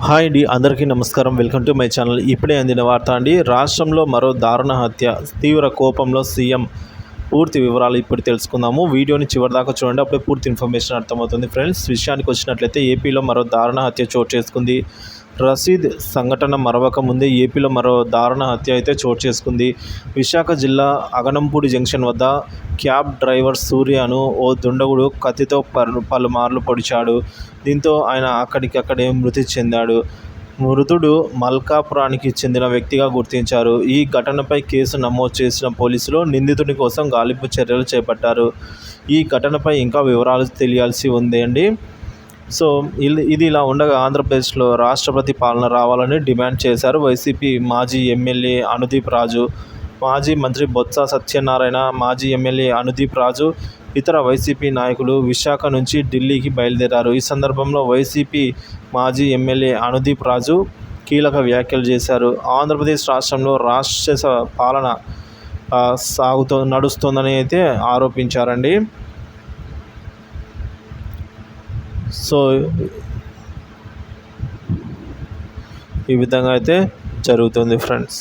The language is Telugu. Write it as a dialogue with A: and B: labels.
A: హాయ్ అండి, అందరికీ నమస్కారం. Welcome to my channel. ఇప్పుడే అందిన వార్త అండి. రాష్ట్రంలో మరో దారుణ హత్య, తీవ్ర కోపంలో సీఎం. పూర్తి వివరాలు ఇప్పుడు తెలుసుకుందాము. వీడియోని చివరిదాకా చూడండి, అప్పుడే పూర్తి ఇన్ఫర్మేషన్ అర్థమవుతుంది. ఫ్రెండ్స్, విషయానికి వచ్చినట్లయితే ఏపీలో మరో దారుణ హత్య చోటు చేసుకుంది. రషీద్ సంఘటన మరవక ముందే ఏపీలో మరో దారుణ హత్య అయితే చోటు చేసుకుంది. విశాఖ జిల్లా అగనంపూడి జంక్షన్ వద్ద క్యాబ్ డ్రైవర్ సూర్యను ఓ దుండగుడు కత్తితో పలుమార్లు పొడిచాడు. దీంతో ఆయన అక్కడికక్కడే మృతి చెందాడు. మృతుడు మల్కాపురానికి చెందిన వ్యక్తిగా గుర్తించారు. ఈ ఘటనపై కేసు నమోదు చేసిన పోలీసులు నిందితుడి కోసం గాలింపు చర్యలు చేపట్టారు. ఈ ఘటనపై ఇంకా వివరాలు తెలియాల్సి ఉంది అండి. సో ఇది ఇలా ఉండగా ఆంధ్రప్రదేశ్లో రాష్ట్రపతి పాలన రావాలని డిమాండ్ చేశారు వైసీపీ మాజీ ఎమ్మెల్యే అనుదీప్ రాజు, మాజీ మంత్రి బొత్స సత్యనారాయణ, మాజీ ఎమ్మెల్యే అనుదీప్ రాజు, ఇతర వైసీపీ నాయకులు విశాఖ నుంచి ఢిల్లీకి బయలుదేరారు. ఈ సందర్భంలో వైసీపీ మాజీ ఎమ్మెల్యే అనుదీప్ రాజు కీలక వ్యాఖ్యలు చేశారు. ఆంధ్రప్రదేశ్ రాష్ట్రంలో రాక్షస పాలన నడుస్తోందని అయితే ఆరోపించారండి. సో ఈ విధంగా అయితే జరుగుతుంది ఫ్రెండ్స్.